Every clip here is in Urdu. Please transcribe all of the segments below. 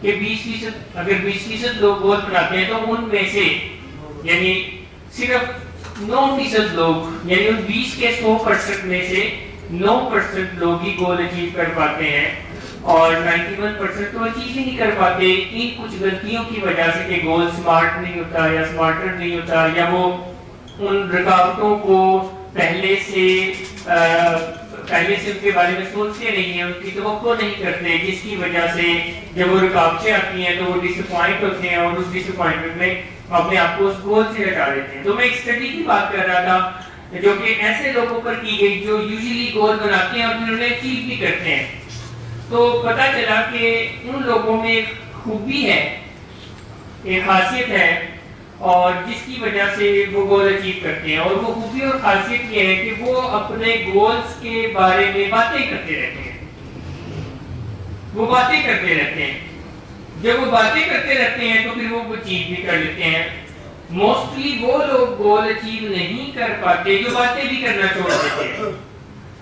کہ 20% اگر 20% لوگ گول بناتے ہیں تو ان میں سے یعنی صرف 9% لوگ یعنی ان 20 کے 100% میں سے 9% لوگ ہی گول اچیو کر پاتے ہیں اور 91% تو اچیو ہی نہیں کر پاتے ان کچھ غلطیوں کی وجہ سے کہ گول سمارٹ نہیں ہوتا یا سمارٹر نہیں ہوتا یا وہ ان رکاوٹوں کو پہلے سے ان کے بارے میں سوچتے نہیں ہیں، ان کی توقع نہیں کرتے، جس کی وجہ سے جب وہ رکاوٹیں آتی ہیں تو وہ ڈس اپوائنٹ ہوتے ہیں اور اس ڈس اپوائنٹمنٹ میں اپنے آپ کو اس گول سے ہٹا دیتے ہیں۔ تو میں ایک اسٹڈی کی بات کر رہا تھا جو کہ ایسے لوگوں پر کی گئی جو یوزلی گول بناتے ہیں اور پھر انہیں اچیو بھی کرتے ہیں۔ تو پتہ چلا کہ ان لوگوں میں ایک خوبی ہے، ایک خاصیت ہے اور جس کی وجہ سے وہ گول اچیو کرتے ہیں، اور وہ خوبی اور خاصیت یہ ہے کہ وہ اپنے گولز کے بارے میں باتیں کرتے رہتے ہیں۔ وہ باتیں کرتے رہتے ہیں، جب وہ باتیں کرتے رہتے ہیں تو پھر وہ اچیو بھی کر لیتے ہیں۔ موسٹلی وہ لوگ گول اچیو نہیں کر پاتے جو باتیں بھی کرنا چھوڑ دیتے ہیں۔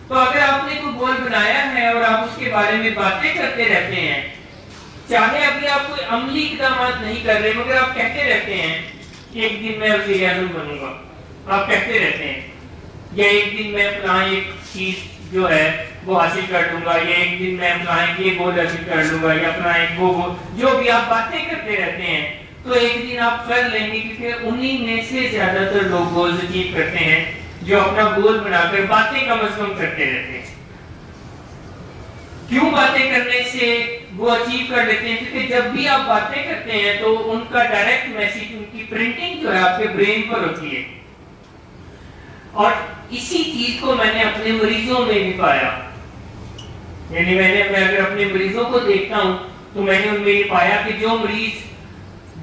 تو اگر آپ نے کوئی گول بنایا ہے اور آپ اس کے بارے میں باتیں کرتے رہتے ہیں، چاہے ابھی آپ کوئی عملی اقدامات نہیں کر رہے مگر آپ کہتے رہتے ہیں ایک دن میں وزیر اعظم بنوں گا، آپ کہتے رہتے ہیں، یا ایک دن میں فلاں ایک چیز جو ہے وہ حاصل کر لوں گا، یا ایک دن میں فلاں یہ گول حاصل کر لوں گا، یا فلاں ایک وہ گول، جو بھی آپ باتیں کرتے رہتے ہیں تو ایک دن آپ کر لیں گے، کیونکہ انہی میں سے زیادہ تر لوگ گولز اچیو کرتے ہیں جو اپنا گول بنا کر باتیں کم از کم کرتے رہتے ہیں۔ کیوں باتیں کرنے سے وہ اچیو کر لیتے ہیں؟ کیونکہ جب بھی آپ باتیں کرتے ہیں تو ان کا ڈائریکٹ میسج، ان کی پرنٹنگ جو ہے آپ کے برین پر ہوتی ہے، اور اسی چیز کو میں نے اپنے مریضوں میں بھی پایا۔ یعنی میں اگر اپنے مریضوں کو دیکھتا ہوں تو میں نے ان میں یہ پایا کہ جو مریض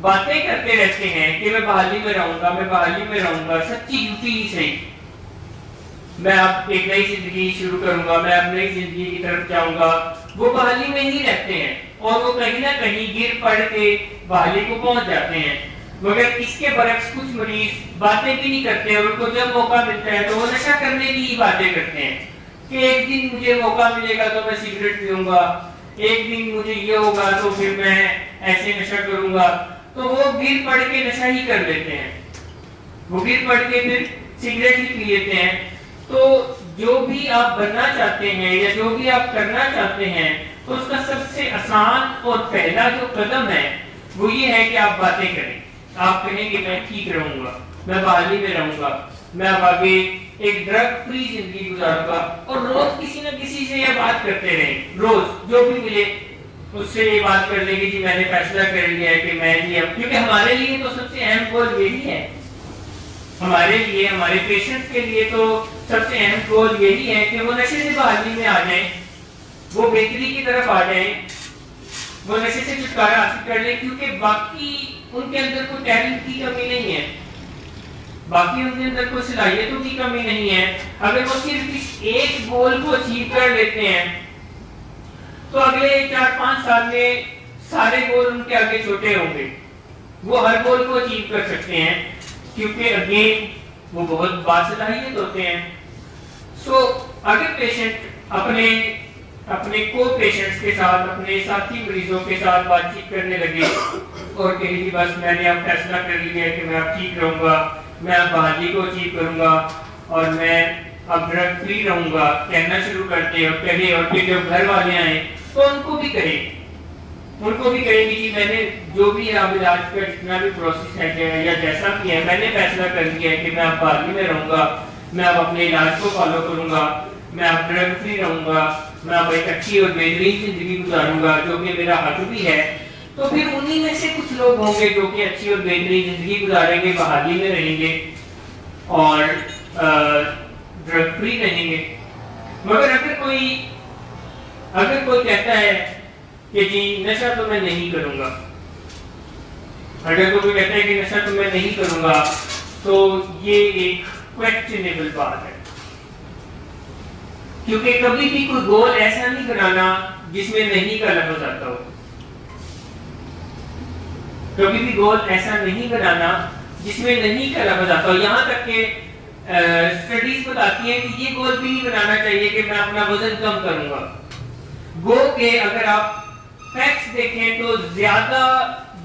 باتیں کرتے رہتے ہیں کہ میں بحالی میں رہوں گا، میں بحالی میں رہوں گا، سچی جھوٹی ہی صحیح، میں اب ایک نئی زندگی شروع کروں گا، میں اب نئی زندگی کی طرف جاؤں گا، وہ بحالی میں ہی رہتے ہیں اور وہ کہیں نہ کہیں گر پڑ کے بحالی کو پہنچ جاتے ہیں۔ مگر اس کے برعکس کچھ مریض باتیں بھی نہیں کرتے اور ان کو جب موقع ملتا ہے تو وہ نشہ کرنے کی ہی باتیں کرتے ہیں کہ ایک دن مجھے موقع ملے گا تو میں سگریٹ پیوں گا، ایک دن مجھے یہ ہوگا تو پھر میں ایسے نشہ کروں گا، تو وہ گر پڑ کے نشہ ہی کر لیتے ہیں، وہ گر پڑ کے پھر سگریٹ ہی پی لیتے ہیں۔ تو جو بھی آپ بننا چاہتے ہیں یا جو بھی آپ کرنا چاہتے ہیں تو اس کا سب سے آسان اور پہلا جو قدم ہے وہ یہ ہے کہ آپ باتیں کریں۔ آپ کہیں کہ میں ٹھیک رہوں گا، میں بحالی میں رہوں گا، میں اب آگے ایک ڈرگ فری زندگی گزاروں گا، اور روز کسی نہ کسی سے یہ بات کرتے رہیں، روز جو بھی ملے اس سے یہ بات کر لیں کہ جی میں نے فیصلہ کر لیا ہے کہ میں یہ، کیونکہ ہمارے لیے تو سب سے اہم گول یہی ہے، ہمارے لیے، ہمارے پیشنٹ کے لیے تو سب سے اہم گول یہی ہے کہ وہ نشے سے بحالی میں آ جائیں، وہ بہتری کی طرف آ جائیں، وہ نشے سے چھٹکارا حاصل کر لیں، کیونکہ باقی ان کے اندر کوئی ٹیلنٹ کی کمی نہیں ہے، باقی ان کے اندر کوئی صلاحیتوں کی کمی نہیں ہے۔ اگر وہ صرف اس ایک گول کو اچیو کر لیتے ہیں تو اگلے 4-5 سال میں سارے گول ان کے آگے چھوٹے ہوں گے، وہ ہر گول کو اچیو کر سکتے ہیں، کیونکہ اگین وہ بہت باصلاحیت ہوتے ہیں۔ سو اگر پیشنٹ اپنے کو پیشنٹس کے ساتھ، اپنے ساتھی مریضوں کے ساتھ بات چیت کرنے لگے اور کہیں کہ بس میں نے اب فیصلہ کر لیا ہے کہ میں اب ٹھیک رہوں گا، میں اب بحالی کو اچیو کروں گا اور میں اب ڈرگ فری رہوں گا، کہنا شروع کرتے اور کہے، اور پھر جب گھر والے آئیں تو ان کو بھی کریں کہ جی میں نے جو بھی اب علاج کا جتنا بھی پروسیس ہے یا جیسا بھی ہے میں نے فیصلہ کر لیا ہے کہ میں اب بحالی میں رہوں گا، میں اب اپنے علاج کو فالو کروں گا، میں اب ڈرگ فری رہوں گا، میں اب ایک اچھی اور بہترین زندگی گزاروں گا جو کہ میرا حق بھی ہے۔ تو پھر انہی میں سے کچھ لوگ ہوں گے جو کہ اچھی اور بہترین زندگی گزاریں گے، بحالی میں رہیں گے اور ڈرگ فری رہیں گے۔ مگر اگر کوئی کہتا ہے کہ جی نشہ تو میں نہیں کروں گا، اگر کوئی کہتا ہے کہ نشہ تو میں نہیں کروں گا، تو یہ ایک کویسچنیبل بات ہے، کیونکہ کبھی بھی کوئی گول ایسا نہیں بنانا جس میں نہیں کا لفظ آتا ہو، کبھی بھی گول ایسا نہیں بنانا جس میں نہیں کا لفظ آتا ہو۔ یہاں تک کہ اسٹڈیز بتاتی ہیں کہ یہ گول بھی نہیں بنانا چاہیے کہ میں اپنا وزن کم کروں گا۔ گو کہ اگر آپ فیکٹس دیکھیں تو زیادہ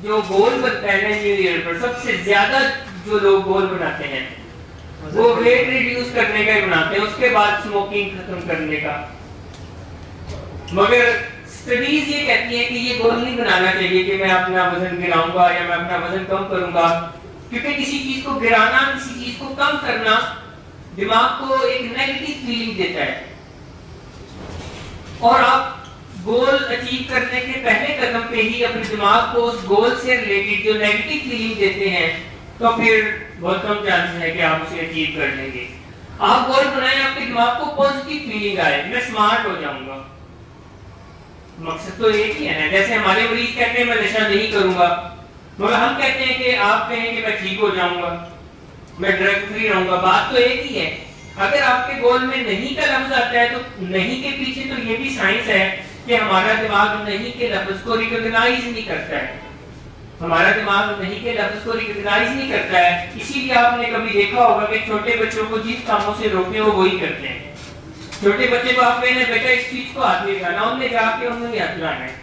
جو گول بنتا ہے نیو ایئر پر، سب سے زیادہ جو لوگ گول بناتے ہیں وہ ویٹ ریڈیوس کرنے کا بناتے ہیں، اس کے بعد اسموکنگ ختم کرنے کا. مگر اسٹڈیز یہ کہتی ہیں کہ یہ گول نہیں بنانا چاہیے کہ میں اپنا وزن گراؤں گا یا میں اپنا وزن کم کروں گا، کیونکہ کسی چیز کو گرانا، کسی چیز کو کم کرنا دماغ کو ایک نیگیٹو فیلنگ دیتا ہے. اور آپ گول اچیو کرنے کے پہلے قدم پہ ہی اپنے دماغ کو اس گول سے ریلیٹڈ جو نیگیٹو فیلنگ دیتے ہیں تو پھر بہت کم چانس ہے کہ آپ اسے اچیو کر لیں گے. آپ گول بنائیں، آپ کے دماغ کو پازیٹیو فیلنگ آئے، میں سمارٹ ہو جاؤں گا. مقصد تو ایک ہی ہے نا. جیسے ہمارے مریض کہتے ہیں میں نشہ نہیں کروں گا، مگر ہم کہتے ہیں کہ آپ کہیں کہ میں ٹھیک ہو جاؤں گا، میں ڈرگ فری رہوں گا. بات تو ایک ہی ہے. اگر آپ کے گول میں نہیں کا لفظ آتا ہے تو نہیں کے پیچھے تو یہ بھی سائنس ہے کہ ہمارا دماغ نہیں کے لفظ کو ریکگنائز نہیں کرتا ہے. ہمارا دماغ نہیں کے لفظ کو ریکگنائز نہیں کرتا ہے. اسی لیے آپ نے کبھی دیکھا ہوگا کہ چھوٹے بچوں کو جس کاموں سے روکیں وہ وہی کرتے ہیں. چھوٹے بچے کو آپ کہیں بیٹا اس چیز کو ہاتھ نہیں لگانا، انہوں نے جا کے انہوں نے ہاتھ لانا ہے.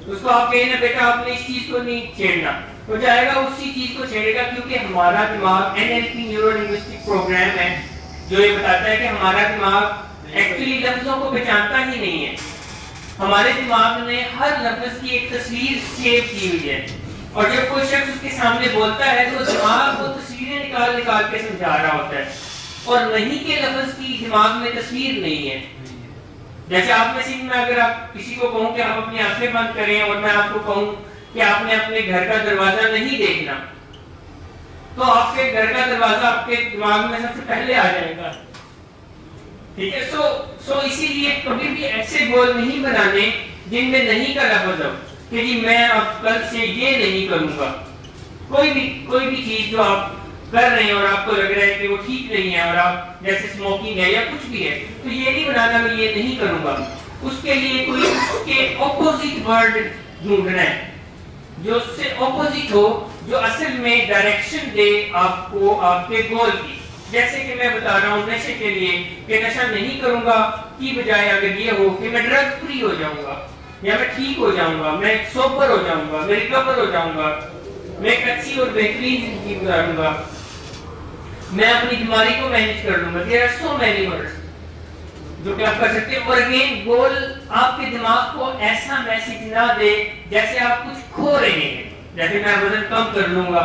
اس کو آپ کہیں بیٹا آپ نے اس چیز کو نہیں چھیڑنا، تو جائے گا اسی چیز کو چھیڑے گا. کیونکہ ہمارا دماغ NLP نیورو لنگوسٹک پروگرام ہے جو یہ بتاتا ہے کہ ہمارا دماغ ایکچولی لفظوں کو پہچانتا ہی نہیں ہے. ہمارے دماغ نے ہر لفظ کی ایک تصویر سیو کی ہوئی ہے، اور جب کوئی شخص اس کے سامنے بولتا ہے تو دماغ وہ تصویریں نکال نکال کے سمجھا رہا ہوتا ہے، اور نہیں کے لفظ کی دماغ میں تصویر نہیں ہے. جیسے آپ میں سے میں اگر آپ کسی کو کہوں کہ آپ اپنی آنکھیں بند کریں اور میں آپ کو کہوں کہ آپ نے اپنے گھر کا دروازہ نہیں دیکھنا، تو آپ کے گھر کا دروازہ آپ کے دماغ میں سب سے پہلے آ جائے گا. ٹھیک ہے. سو اسی لیے کبھی بھی ایسے گول نہیں بنانے جن میں نہیں کا لفظ ہو کہ جی میں اب کل سے یہ نہیں کروں گا. کوئی بھی چیز جو آپ کر رہے ہیں اور آپ کو لگ رہا ہے کہ وہ ٹھیک نہیں ہے، اور آپ جیسے اسموکنگ ہے یا کچھ بھی ہے، تو یہ نہیں بنانا میں یہ نہیں کروں گا. اس کے لیے کوئی اس کے اپوزٹ ورڈ ڈھونڈنا ہے جو اس سے اپوزٹ ہو، جو اصل میں ڈائریکشن دے آپ کو آپ کے گول کی. جیسے کہ میں بتا رہا ہوں نشے کے لیے کہ نشہ نہیں کروں گا کی بجائے اگر یہ ہو کہ میں ڈرگ فری ہو جاؤں گا، یا میں ٹھیک ہو جاؤں گا، میں سوبر ہو جاؤں گا، میں ریکور ہو جاؤں گا، میں ایک اچھی اور بہترین زندگی گزاروں گا، میں اپنی بیماری کو مینج کر لوں گا. There are so many words جو کہ آپ کر سکتے ہیں. اور اگین گول آپ کے دماغ کو ایسا میسج نہ دے جیسے آپ کچھ کھو رہے ہیں. جیسے میں وزن کم کر لوں گا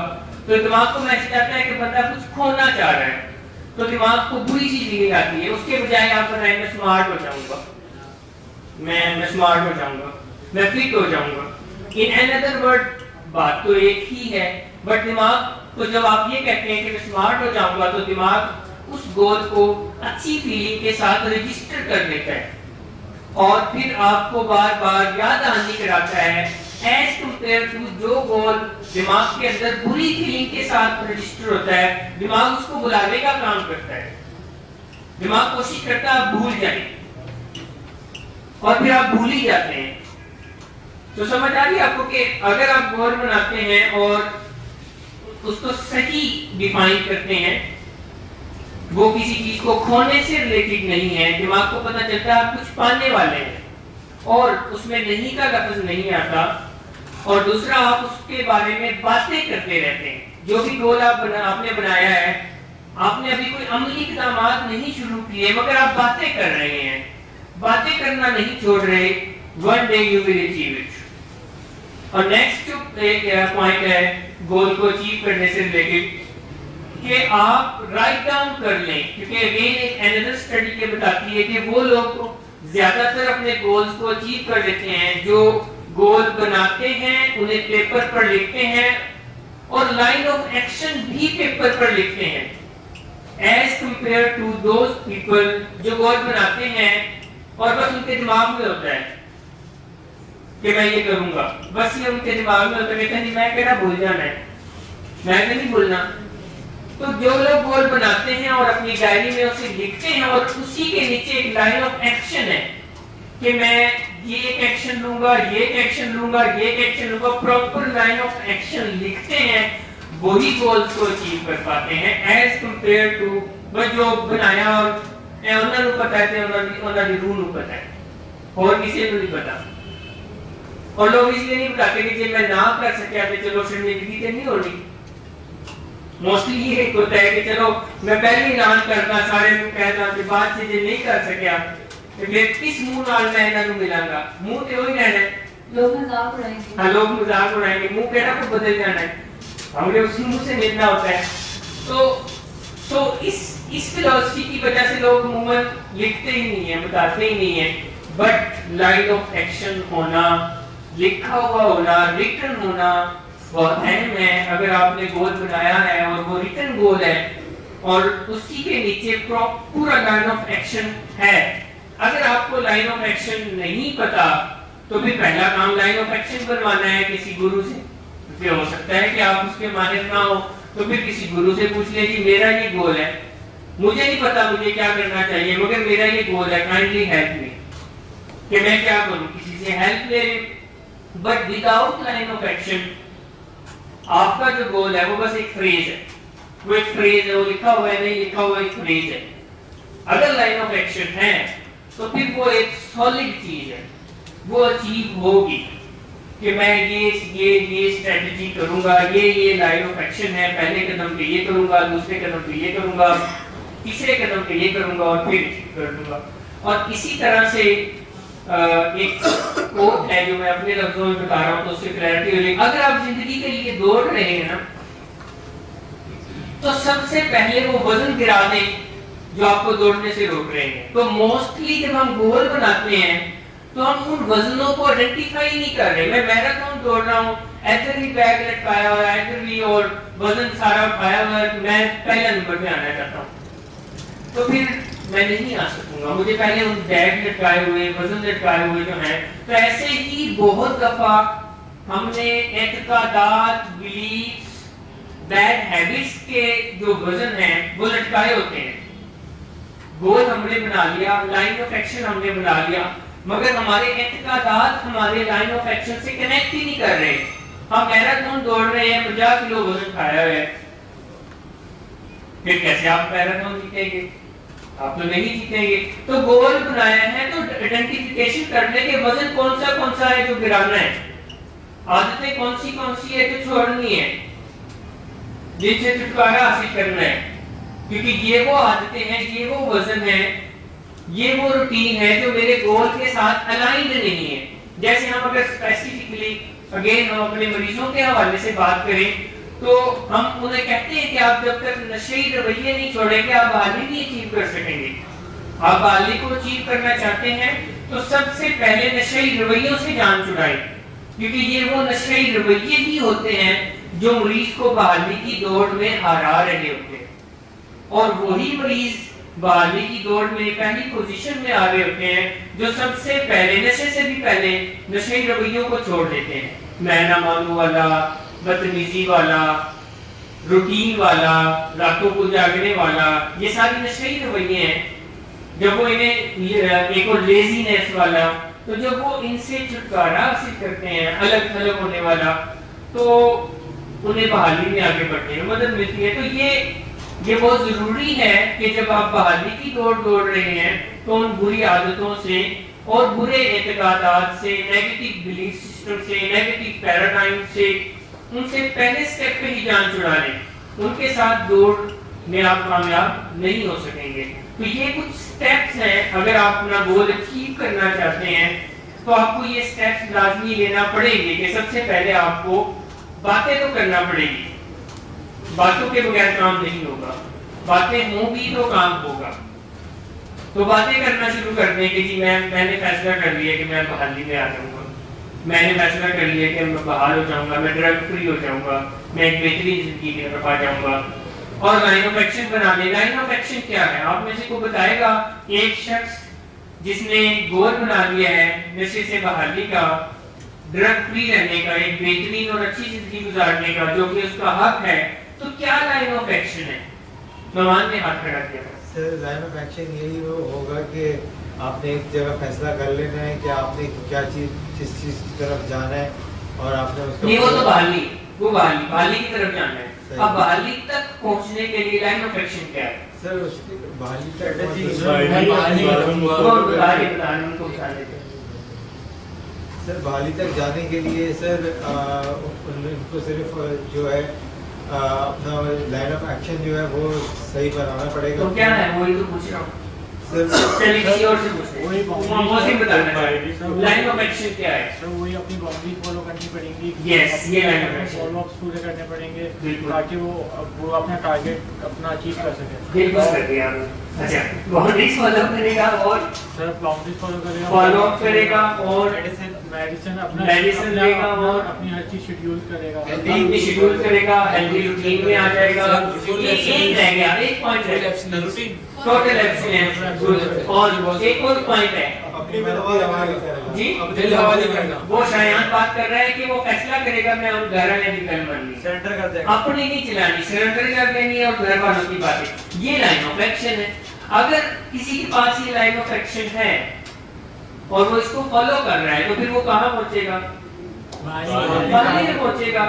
تو دماغ کو میسج آتا ہے کہ بندہ کچھ کھونا چاہ رہا ہے، تو دماغ کو بری چیز نہیں آتی ہے. اس کے بجائے آپ بتائیں میں سمارٹ ہو جاؤں گا، میں سمارٹ ہو جاؤں گا، میں فٹ ہو جاؤں گا. ان another word بات تو ایک ہی ہے، بٹ دماغ کو جب آپ یہ کہتے ہیں کہ میں سمارٹ ہو جاؤں گا تو دماغ اس گول کو اچھی فیلنگ کے ساتھ رجسٹر کر لیتا ہے، اور پھر آپ کو بار بار یاد دہانی کراتا ہے ایز کمپیئر ٹو جو گول دماغ کے اندر بری فیلنگ کے ساتھ رجسٹر ہوتا ہے. دماغ اس کو بلانے کا کام کرتا ہے. دماغ کوشش کرتا ہے آپ بھول جائیں، اور پھر آپ بھول ہی جاتے ہیں. تو سمجھ آ رہی ہے آپ کو کہ اگر آپ گول بناتے ہیں اور اس کو صحیح ڈیفائن کرتے ہیں، وہ کسی چیز کو کھونے سے ریلیٹڈ نہیں ہے، دماغ کو پتہ چلتا ہے آپ کچھ پانے والے ہیں اور اس میں نہیں کا لفظ نہیں آتا. اور دوسرا آپ اس کے بارے میں باتیں کرتے رہتے ہیں. جو بھی گول آپ نے بنایا ہے، آپ نے ابھی کوئی عملی اقدامات نہیں شروع کیے مگر آپ باتیں کر رہے ہیں، باتیں کرنا نہیں چھوڑ رہے. One day you will achieve it. اور نیکسٹ جو پوائنٹ ہے گول کو اچیو کرنے سے ریلیٹڈ کہ آپ رائٹ ڈاؤن کر لیں. کیونکہ اگین ایک another اسٹڈی یہ بتاتی ہے کہ وہ لوگ زیادہ تر اپنے گولز کو اچیو کر لیتے ہیں جو گول بناتے ہیں، انہیں پیپر پر لکھتے ہیں اور لائن آف ایکشن بھی پیپر پر لکھتے ہیں، as compare to those people جو گول بناتے ہیں اور بس ان کے دماغ میں ہوتا ہے کہ میں یہ کروں گا. بس یہ ان کے دماغ میں ہوتا ہے کہ میں کہنا بھول جانا ہے، میں نہیں بھولنا. تو جو لوگ گول بناتے ہیں اور اپنی ڈائری میں اسے لکھتے ہیں اور اسی کے نیچے ایک لائن آف ایکشن ہے کہ میں یہ ایک ایکشن لوں گا، یہ ایک ایکشن لوں گا، یہ ایک ایکشن لوں گا، پراپر لائن آف ایکشن لکھتے ہیں، وہی گولز کو اچیو کر پاتے ہیں ایز کمپیئر ٹو بس جو بنایا اور انہوں نے پتا ہے، انہوں نے روح نو پتا ہے اور کسی کو نہیں پتا. اور لوگ اس لیے نہیں بتاتے کہ جب میں نہ کر سکیا تو چلو شرمندگی تو نہیں ہو رہی. موسٹلی یہ ایک ہوتا ہے کہ چلو میں پہلے اعلان کرتا سارے کو کہتا کہ بات سے جو نہیں کر سکیا تو پھر کس منہ نال میں انہاں نوں ملاں گا. منہ تے وہی رہنا ہے, لوگ مذاق اڑائیں گے. ہاں لوگ مذاق اڑائیں گے, منہ کہنا کو بدل جانا ہے, ہمیں اسی منہ سے ملنا ہوتا ہے. تو اس فلسفی کی وجہ سے لوگ عموماً لکھتے ہی نہیں ہیں, بتاتے ہی نہیں ہیں. بٹ لائن آف ایکشن ہونا, لکھا ہوا ہونا, ریٹن ہونا بہت اہم ہے. اگر آپ نے گول بنایا ہے اور وہ ریٹن گول ہے اور اسی کے نیچے پورا لائن آف ایکشن ہے. اگر آپ کو لائن آف ایکشن نہیں پتا تو پھر پہلا کام لائن آف ایکشن بنوانا ہے کسی گرو سے. یہ ہو سکتا ہے کہ آپ اس کے ماہر نہ ہو تو پھر کسی گرو سے پوچھ لیں جی میرا یہ گول ہے, مجھے نہیں پتا مجھے کیا کرنا چاہیے مگر میرا یہ گول ہے, کائنڈلی ہیلپ می, کہ میں کیا کروں, کسی سے ہیلپ لے لیں. But without line of action آپ کا جو گول ہے وہ بس ایک فریز ہے, وہ ایک فریز ہے, وہ لکھا ہوا ہے نہیں لکھا ہوا ایک فریز ہے. اگر لائن آف ایکشن ہے تو پھر وہ ایک سالڈ چیز ہے, وہ اچیو ہوگی کہ میں یہ اسٹریٹجی کروں گا, یہ لائن آف ایکشن ہے, پہلے قدم پہ یہ کروں گا, دوسرے قدم پہ یہ کروں گا, تیسرے قدم پہ یہ کروں گا اور پھر کر دوں گا. اور اسی طرح سے ایک کوٹ ہے جو میں اپنے لفظوں میں بتا رہا ہوں تو اس سے کلیئرٹی ہو جائے. اگر آپ زندگی کے لیے دوڑ رہے ہیں نا تو سب سے پہلے وہ وزن گرا دیں جو آپ کو دوڑنے سے روک رہے ہیں. تو موسٹلی جب ہم گول بناتے ہیں تو ہم ان وزنوں کو آئیڈینٹیفائی نہیں کر رہے. میں میراتھن دوڑ رہا ہوں, ادھر بھی بیگ لٹکایا ہوا ہے, ادھر بھی اور وزن سارا اٹھایا ہوا ہے, میں پہلا نمبر پہ آنا چاہتا ہوں تو پھر میں نہیں آ سکوں گا, مجھے پہلے ان بیگ لٹکائے ہوئے, وزن لٹکائے ہوئے جو ہیں. تو ایسے ہی بہت دفعہ ہم نے اعتقادات, بلیفز, بیڈ ہیبٹس کے جو وزن ہیں وہ لٹکائے ہوتے ہیں. گول ہم نے بنا لیا, لائن آف ایکشن ہم نے بنا لیا, مگر ہمارے اعتقادات ہمارے لائن آف ایکشن سے کنیکٹ ہی نہیں کر رہے. ہم میراتھن دوڑ رہے ہیں, 50 کلو وزن کھایا ہوا ہے, پھر کیسے آپ میراتھن جیتیں گے؟ آپ تو نہیں جیتیں گے. تو گول بنایا ہے تو آئیڈینٹیفیکیشن کر لیں کہ وزن کون سا ہے جو گرانا ہے, عادتیں کون سی ہے جو چھوڑنی ہے, جن سے چھٹکارا حاصل کرنا ہے. کیونکہ یہ وہ عادتیں ہیں, یہ وہ وزن ہے, یہ وہ روٹین ہے جو میرے گول کے ساتھ الائنڈ نہیں ہے. جیسے ہم اگر اسپیسیفکلی اگین ہم اپنے مریضوں کے حوالے سے بات کریں تو ہم انہیں کہتے ہیں کہ آپ جب تک نشئی رویے نہیں چھوڑیں گے آپ بحالی نہیں اچیو کر سکیں گے. آپ بحالی کو اچیو کرنا چاہتے ہیں تو سب سے پہلے نشئی رویوں سے جان چھڑائیں, کیونکہ یہ وہ نشئی رویے ہی ہوتے ہیں جو مریض کو بحالی کی دوڑ میں ہرا رہے ہوتے ہیں. اور وہی مریض بحالی کی دوڑ میں پہلی پوزیشن میں آ رہے ہوتے ہیں جو سب سے پہلے نشے سے بھی پہلے نشئی رویوں کو چھوڑ دیتے ہیں. میں نہ مانوں والا, بدتمیزی والا, روٹین والا, راتوں کو جاگنے والا, یہ ساری نشئی رویے ہیں. جب وہ انہیں ایک اور لیزینس والا, تو جب وہ ان سے چھٹکارا حاصل کرتے ہیں, الگ تھلگ ہونے والا, تو انہیں بحالی میں آگے بڑھنے میں مدد ملتی ہے. تو یہ بہت ضروری ہے کہ جب آپ بحالی کی دوڑ رہے ہیں تو ان بری عادتوں سے اور برے اعتقادات سے, نیگیٹو بلیف سسٹم سے, نیگیٹو پیراڈائم سے, ان سے پہلے سٹیپ پہ ہی جان چھڑا لیں. ان کے ساتھ دوڑ میں آپ کامیاب نہیں ہو سکیں گے. تو یہ کچھ سٹیپس ہیں, اگر آپ اپنا گول اچیو کرنا چاہتے ہیں تو آپ کو یہ سٹیپس لازمی لینا پڑیں گے کہ سب سے پہلے آپ کو باتیں تو کرنا پڑے گی. باتوں کے بغیر کام نہیں ہوگا, باتیں ہوں بھی تو کام ہوگا. تو باتیں کرنا شروع کر دیں کہ جی میں نے فیصلہ کر لیا کہ میں بحالی میں آ جاؤں گا, میں نے فیصلہ کر لیا کہ میں بحال ہو جاؤں گا, میں ڈرگ فری ہو جاؤں گا, میں ایک بہترین زندگی کی طرف آ جاؤں گا. اور لائن آف ایکشن بنا لیں. لائن آف ایکشن کیا ہے؟ آپ میں سے کو بتائے گا ایک شخص جس نے گول بنا لیا ہے نشے سے بحالی کا, ڈرگ فری رہنے کا, ایک بہترین اور اچھی زندگی گزارنے کا جو کہ اس کا حق ہے, تو کیا لائن آف ایکشن ہے؟ نومان نے ہاتھ کھڑا کیا. سر لائن آف ایکشن یہی ہوگا کہ آپ نے ایک جگہ فیصلہ کر لینا ہے کہ آپ نے کیا چیز کس چیز کی طرف جانا ہے اور آپ نے اس نہیں, وہ تو بحالی کی طرف جانا ہے. اب بحالی تک پہنچنے کے لیے لائن آف ایکشن کیا ہے؟ سر اس کی بحالی سر بحالی تک جانے کے لیے سر ان کو صرف جو ہے اپنا لائن آف ایکشن جو ہے وہ صحیح بنانا پڑے گا. تو کیا ہے وہی تو پوچھ رہا ہوں. سر کسی اور سے پوچھیں لائن آف ایکشن کیا ہے. سر وہی اپنی باؤنڈری فالو کرنی پڑیں گی. یس یہ line of action follow ups پورے کرنے پڑیں گے تاکہ وہ اپنا ٹارگیٹ اپنا اچیو کر سکے. بالکل کر دیا. اچھا باؤنڈریز فالو کرے گا اور سر باؤنڈریز فالو کرے گا, فالو اپ کرے گا اور میڈیسن اپنا میڈیسن لے گا اور اپنی ہر چیز شیڈیول کرے گا. اپنی شیڈیول کرے گا, ہیلتھی روٹین میں آ جائے گا. ایک رہ گیا, ایک پوائنٹ رہ گیا, ٹوٹل ایبسٹینس. اور ایک اور پوائنٹ ہے جی وہ شایان بات کر رہا ہے کہ وہ فیصلہ کرے گا میں گھر والے کی گل ماننی, سرنڈر کر دے گا, اپنی نہیں چلانی, سرنڈر کر دینی ہے اور گھر والوں کی باتیں. یہ لائن آف ایکشن ہے. اگر کسی کے پاس یہ لائن آف ایکشن ہے اور وہ اس کو فالو کر رہا ہے تو پھر وہ کہاں پہنچے گا؟ بحالی میں پہنچے گا.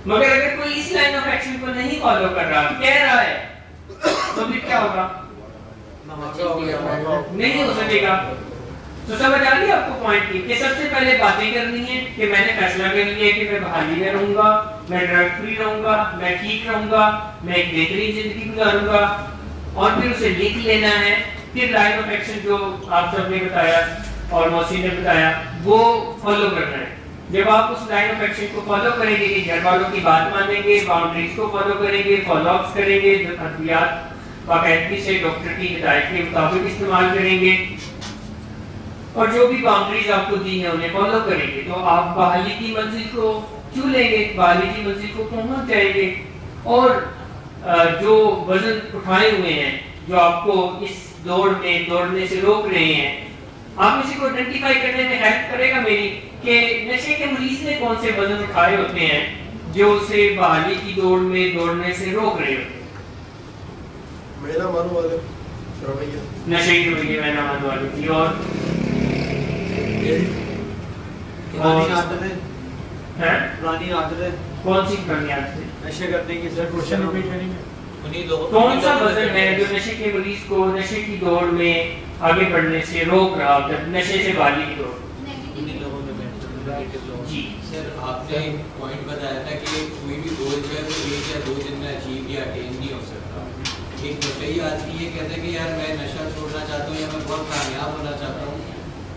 مگر اگر کوئی اس لائن آف ایکشن کو نہیں فالو کر رہا, کہہ رہا ہے, تو پھر کیا ہوگا؟ نہیں ہو سکے گا. تو سمجھ آ گئی آپ کو پوائنٹ کی کہ سب سے پہلے باتیں کرنی ہے کہ میں نے فیصلہ کر لیا کہ میں بحالی میں رہوں گا, میں ڈرگ فری رہوں گا, میں ٹھیک رہوں گا, میں ایک بہترین زندگی گزاروں گا, اور پھر اسے لکھ لینا ہے. پھر لائن آف ایکشن جو آپ سب نے بتایا اور موسی نے بتایا وہ فالو کرنا ہے. جب آپ اس لائن آف ایکشن کو فالو کریں گے کہ گھر والوں کی بات مانیں گے, باؤنڈریز کو فالو کریں گے, فالو اپس کریں گے, جو ادویات باقاعدگی سے ڈاکٹر کی ہدایت کے مطابق استعمال کریں گے, اور جو بھی باؤنڈریز آپ کو دی ہیں انہیں فالو کریں گے, تو آپ بحالی کی منزل کو چھو لیں گے, بحالی کی منزل کو پہنچ جائیں گے. اور جو وزن اٹھائے ہوئے ہیں جو آپ کو اس دوڑ میں دوڑنے سے روک رہے ہیں, آپ اسی کو آئیڈینٹیفائی کرنے میں ہیلپ کرے گا میری کہ نشے کے مریض نے کون سے وزن اٹھائے ہوتے ہیں جو اسے بحالی کی دوڑ میں دوڑنے سے روک رہے ہوتے ہیں. میرا مانو والے رویہ نشے کی رویے میں نہ مانو والے تھی. اور پرانی عادتیں ہیں پرانی عادتیں کون سی بنیاد سے نشے کرنے کی. سر کوشچن ریپیٹ کریں گے. کون سا وزن ہے جو نشے کے مریض کو نشے کی دوڑ میں آگے بڑھنے سے روک رہا ہوتا ہے, نشے سے بحالی کی دوڑ؟ جی سر آپ نے پوائنٹ بتایا تھا کہ کوئی بھی گول جو ہے وہ 1 یا 2 دن میں اچیو یا اٹین نہیں ہو سکتا. ایک نشئی آدمی یہ کہتا ہے کہ یار میں نشہ چھوڑنا چاہتا ہوں یا میں بہت کامیاب ہونا چاہتا ہوں,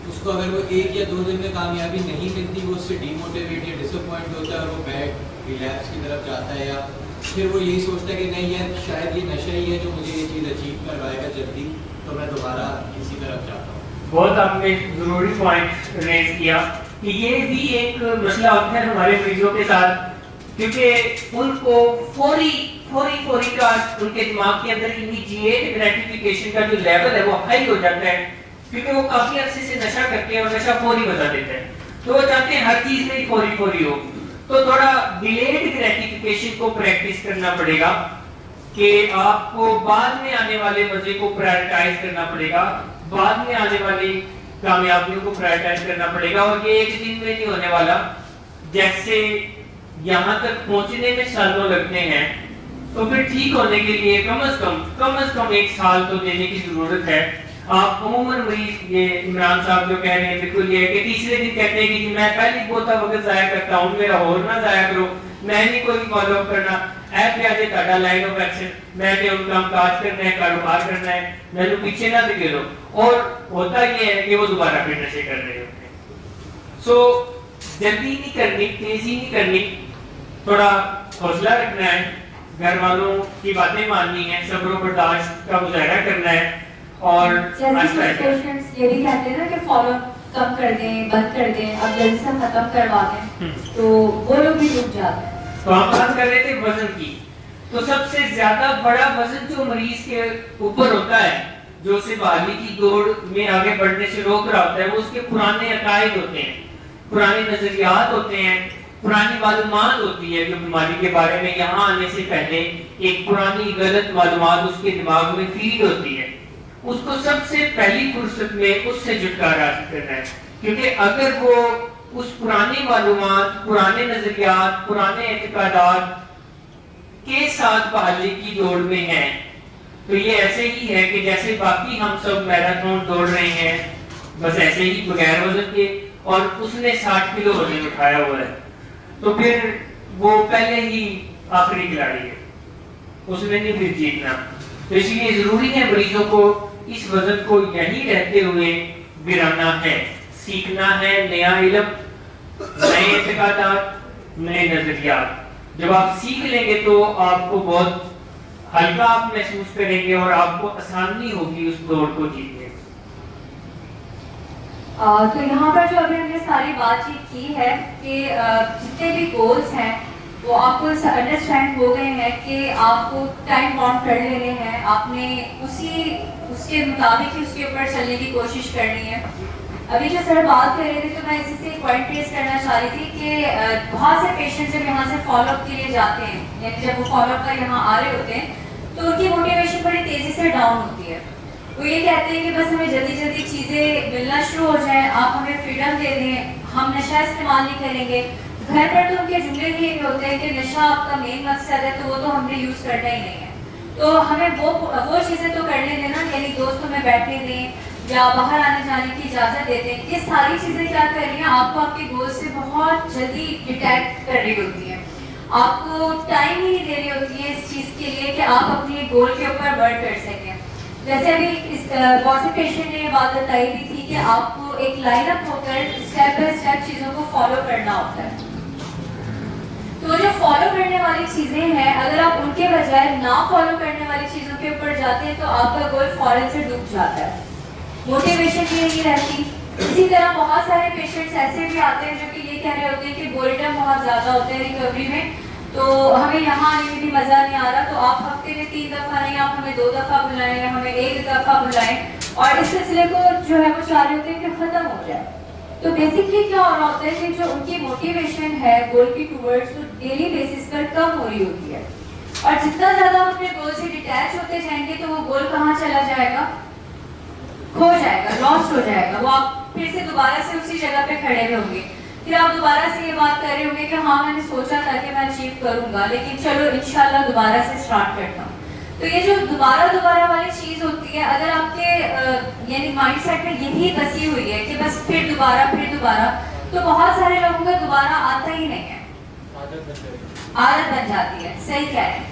اس کو اگر وہ 1 یا 2 دن میں کامیابی نہیں ملتی وہ اس سے ڈی موٹیویٹ یا ڈس اپوائنٹ ہوتا ہے اور وہ بیک ریلیپس کی طرف جاتا ہے, یا پھر وہ یہی سوچتا ہے کہ نہیں یار شاید یہ نشہ ہی ہے جو مجھے یہ چیز اچیو کروائے گا جلدی, تو میں دوبارہ اسی طرف جاتا ہوں. بہت آپ نے ضروری پوائنٹ ریز کیا کہ یہ بھی ایک مسئلہ ہوتا ہے ہمارے مریضوں کے ساتھ, کیونکہ ان کو فوری کا ان کے دماغ کے اندر امیڈیٹ گریٹیفیکیشن کا جو لیول ہے وہ ہائی ہو جاتا ہے, کیونکہ وہ کافی عرصے سے نشہ کرتے ہیں اور نشہ فوری بتا دیتا ہے, تو وہ چاہتے ہیں ہر چیز میں فوری ہو. تو تھوڑا ڈیلیڈ گریٹیفیکیشن کو پریکٹس کرنا پڑے گا کہ آپ کو بعد میں آنے والے مزے کو پرائورٹائز کرنا پڑے گا, بعد میں آنے والی کامیابیوں کو پرائورٹائز کرنا پڑے گا, اور یہ ایک دن میں نہیں ہونے والا. جیسے یہاں تک پہنچنے میں سالوں لگتے ہیں, تو پھر ٹھیک ہونے کے لیے کم از کم 1 سال تو دینے کی ضرورت ہے. آپ عموماً مریض, یہ عمران صاحب جو کہہ رہے ہیں بالکل یہ ہے کہ تیسرے دن کہتے ہیں کہ میں پہلے بہت وقت ضائع کرتا ہوں, میرا اور نہ ضائع کرو, میں نہیں کوئی فالو اپ کرنا, ایپ پہ آجے تاڑا لائن آف ایکشن, میں نے ان کام کاج کرنا ہے, کاروبار کرنا ہے, میں نے پیچھے نہ دکھیلو. اور ہوتا یہ ہے کہ وہ دوبارہ پھر نشے کر رہے ہوتے ہیں. سو جلدی نہیں کرنی, تیزی نہیں کرنی, تھوڑا حوصلہ رکھنا ہے, گھر والوں کی باتیں ماننی ہے, صبر و برداشت کا مظاہرہ کرنا ہے, اور پیشنٹس یہ بھی کہتے ہیں نا کہ فالو کم کر دیں, بند کر دیں, اب جلدی سے ختم کروا دیں, تو وہ لوگ بھی رک جاتے ہیں. تو ہم بات کر رہے تھے وزن کی. تو سب سے زیادہ بڑا وزن جو مریض کے اوپر ہوتا ہے, جو اسے بحالی کی دوڑ میں آگے بڑھنے سے روک رہا ہوتا ہے, وہ اس کے پرانے عقائد ہوتے ہیں, پرانے نظریات ہوتے ہیں, پرانی معلومات ہوتی ہے جو بیماری کے بارے میں یہاں آنے سے پہلے ایک پرانی غلط معلومات اس کے دماغ میں فیڈ ہوتی ہے. اس کو سب سے پہلی فرصت میں اس سے چھٹکارا حاصل کرنا ہے, کیونکہ اگر وہ اس پرانی معلومات, پرانے نظریات, پرانے اعتقادات کے ساتھ بحالی کی دوڑ میں ہیں, تو یہ ایسے ہی ہے کہ جیسے باقی ہم سب میراتھن دوڑ رہے ہیں, بس ایسے ہی بغیر وزن کے, اور اس نے 60 کلو وزن اٹھایا ہوا ہے تو پھر وہ پہلے ہی آخری کھلاڑی ہے, اس نے نہیں پھر جیتنا. تو اس لیے ضروری ہے مریضوں کو اس وزن کو یہیں رہتے ہوئے گرانا ہے, سیکھنا ہے نیا علم, نئے اعتقادات, نئے نظریات. جب آپ سیکھ لیں گے تو آپ کو بہت ہلکا آپ محسوس کریں گے اور آپ کو آسانی ہوگی اس دوڑ کو جیتنے. تو یہاں پر جو ابھی ہم نے ساری بات چیت کی ہے کہ جتنے بھی گولز ہیں وہ آپ کو انڈرسٹینڈ ہو گئے ہیں کہ آپ کو ٹائم باؤنڈ کر لینے ہیں, آپ نے اس کے مطابق ہی اس کے اوپر چلنے کی کوشش کرنی ہے. ابھی جو سر بات کر رہے تھے تو میں اسی سے ایک پوائنٹ ریز کرنا چاہ رہی تھی کہ بہت سے پیشنٹ جب یہاں سے فالو اپ کے لیے جاتے ہیں, یعنی جب وہ فالو اپ پر یہاں آ رہے ہوتے ہیں تو ان کی موٹیویشن بڑی تیزی سے ڈاؤن ہوتی ہے. وہ یہ کہتے ہیں کہ بس ہمیں جلدی جلدی چیزیں ملنا شروع ہو جائیں, آپ ہمیں فریڈم دے دیں, ہم نشہ استعمال نہیں کریں گے. گھر پر تو ان کے جملے ہی یہ ہوتے ہیں کہ نشہ آپ کا مین مقصد ہے تو وہ تو ہم نے یوز کرنا ہی نہیں ہے, تو ہمیں وہ چیزیں تو کرنے دینا, یعنی دوستوں میں بیٹھنے دیں یا باہر آنے جانے کی اجازت دیتے ہیں. یہ ساری چیزیں کیا کر رہی ہیں, آپ کو آپ کے گول سے بہت جلدی ڈیٹیکٹ کر رہی ہوتی ہیں, آپ کو ٹائم ہی نہیں دے رہی ہوتی ہے اس چیز کے لیے کہ آپ اپنے گول کے اوپر ورک کر سکیں. جیسے ابھی اس بہت سے پیشنٹ نے یہ بات بتائی بھی تھی کہ آپ کو ایک لائن اپ ہو کر اسٹیپ بائی اسٹیپ چیزوں کو فالو کرنا ہوتا ہے. تو جو فالو کرنے والی چیزیں ہیں اگر آپ ان کے بجائے نہ فالو کرنے والی چیزوں کے اوپر جاتے ہیں تو آپ کا گول فوراً سے ڈوب جاتا ہے, موٹیویشن بھی نہیں رہتی. اسی طرح بہت سارے پیشنٹس ایسے بھی آتے ہیں جو کہ یہ کہہ رہے ہوتے ہیں کہ بورڈم بہت زیادہ ہوتے ہیں ریکوری میں, تو ہمیں یہاں آنے میں بھی مزہ نہیں آ رہا, تو آپ ہفتے میں 3 دفعہ نہیں, آپ ہمیں 2 دفعہ بلائیں یا ہمیں 1 دفعہ بلائیں, اور اس سلسلے کو جو ہے وہ چاہ رہے ہوتے ہیں کہ ختم ہو جائے. تو بیسکلی کیا ہو رہا ہوتا ہے کہ جو ان کی موٹیویشن ہے گول کی ٹورڈز وہ ڈیلی بیسس پر کم ہو رہی ہوتی ہے, اور جتنا زیادہ آپ اپنے گول سے ڈیٹیچ ہوتے جائیں گے تو وہ گول کہاں چلا جائے گا, کھو جائے گا, لاسٹ ہو جائے گا. وہ آپ پھر سے دوبارہ سے اسی جگہ پہ کھڑے ہوئے ہوں گے, پھر آپ دوبارہ سے یہ بات کر رہے ہوں گے کہ ہاں میں نے سوچا تھا کہ میں اچیو کروں گا لیکن چلو انشاءاللہ دوبارہ سے اسٹارٹ کرتا ہوں. تو یہ جو دوبارہ والی چیز ہوتی ہے, اگر آپ کے یعنی مائنڈ سیٹ میں یہی بسی ہوئی ہے کہ بس پھر دوبارہ, تو بہت سارے لوگوں کا دوبارہ آتا ہی نہیں ہے, عادت بن جاتی ہے. صحیح کہہ رہے ہیں.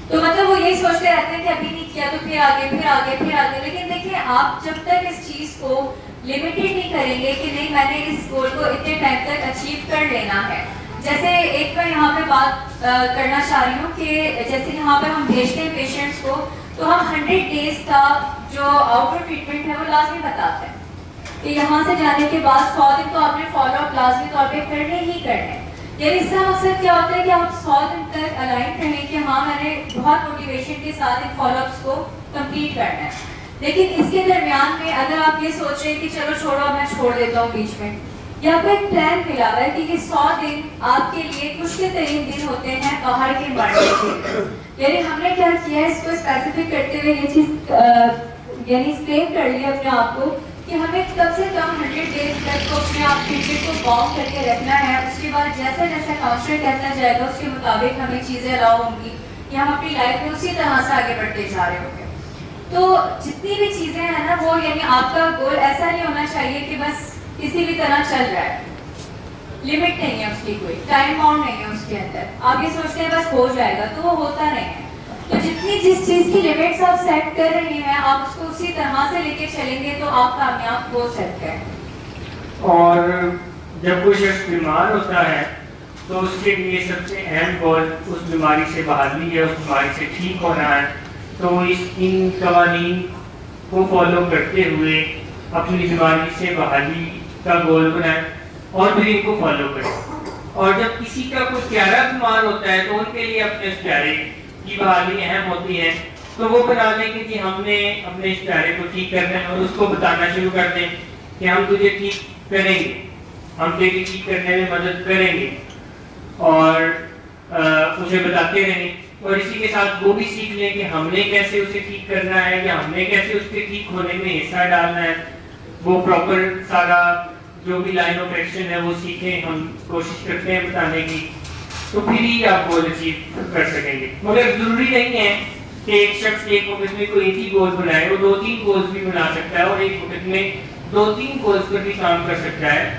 تو مطلب وہ یہی سوچتے رہتے ہیں کہ ابھی نہیں کیا تو پھر آگے. لیکن دیکھیں آپ جب تک اس چیز کو لمیٹڈ نہیں کریں گے کہ نہیں میں نے اس گول کو اتنے ٹائم تک اچیو کر لینا ہے. جیسے ایک میں یہاں پہ بات کرنا چاہ رہی ہوں کہ جیسے یہاں پہ ہم بھیجتے ہیں پیشنٹس کو تو ہم 100 ڈیز کا جو آؤٹ ڈور ٹریٹمنٹ ہے وہ لازمی بتاتے ہیں کہ یہاں سے جانے کے بعد 100 دن تو آپ نے فالو اپ لازمی طور پہ کرنے ہی کرنے. یعنی اس کا مقصد کیا ہوتا ہے کہ آپ 100 دن تک الائن رہیں کہ ہاں میں نے بہت موٹیویشن کے ساتھ ان فالو اپس کو کمپلیٹ کرنا ہے. لیکن اس کے درمیان میں اگر آپ یہ سوچیں کہ چلو چھوڑو میں چھوڑ دیتا ہوں بیچ میں, یا کوئی ایک پلان ملا ہوا ہے کہ یہ 100 دن آپ کے لیے مشکل ترین دن ہوتے ہیں باہر کے انوائرمنٹ کے. یعنی ہم نے کیا کیا ہے اس کو اسپیسیفک کرتے ہوئے یہ چیز یعنی ایکسپلین کر لی اپنے آپ کو کہ ہمیں کم سے کم 100 ڈیز تک کو اپنے آپ پیریڈ کو باؤنڈ کر کے رکھنا ہے. اس کے بعد جیسا جیسا کاؤنسلر کہتا جائے گا اس کے مطابق ہمیں چیزیں الاؤ ہوں گی کہ ہم اپنی لائف میں اسی طرح سے آگے بڑھتے جا رہے ہوں گے. تو جتنی بھی چیزیں ہیں نا وہ یعنی آپ کا گول ایسا نہیں ہونا چاہیے کہ بس کسی بھی طرح چل رہا ہے, لمٹ نہیں ہے اس کی, کوئی ٹائم باؤنڈ نہیں ہے اس کے اندر. آپ یہ سوچتے ہیں بس ہو جائے گا تو وہ ہوتا نہیں ہے. تو جتنی جس چیز کی لمٹس آپ سیٹ کر رہے ہیں آپ اس کو اسی طرح سے لے کے چلیں گے تو آپ کامیاب ہو سکتے ہیں. اور جب کوئی شخص بیمار ہوتا ہے تو اس کے لیے سب سے اہم گول اس بیماری سے بحالی ہے, اس بیماری سے ٹھیک ہونا ہے. تو ان قوانین کو فالو کرتے ہوئے اپنی بیماری سے بحالی کا گول بنائیں اور پھر ان کو فالو کریں. اور جب کسی کا کوئی پیارا بیمار ہوتا ہے تو ان کے لیے اپنے اس پیارے کی بحالی اہم ہوتی ہے, تو وہ بتا دیں کہ جی ہم نے اپنے اس پیارے کو ٹھیک کرنا ہے, اور اس کو بتانا شروع کر دیں کہ ہم تجھے ٹھیک کریں گے, ہم تیری ٹھیک کرنے میں مدد کریں گے, اور اسے بتاتے رہیں. اور اسی کے ساتھ وہ بھی سیکھ لیں کہ ہم نے کیسے اسے ٹھیک کرنا ہے یا ہم نے کیسے اس کے ٹھیک ہونے میں حصہ ڈالنا ہے. وہ پراپر سارا جو بھی لائن آف ایکشن ہے وہ سیکھیں, ہم کوشش کرتے ہیں بتانے کی, تو پھر ہی آپ گول اچیو کر سکیں گے. مگر ضروری نہیں ہے کہ ایک شخص ایک وقت میں کوئی ایک ہی گول بنائے, وہ 2-3 گولز بھی بنا سکتا ہے اور ایک وقت میں 2-3 گولز پر بھی کام کر سکتا ہے.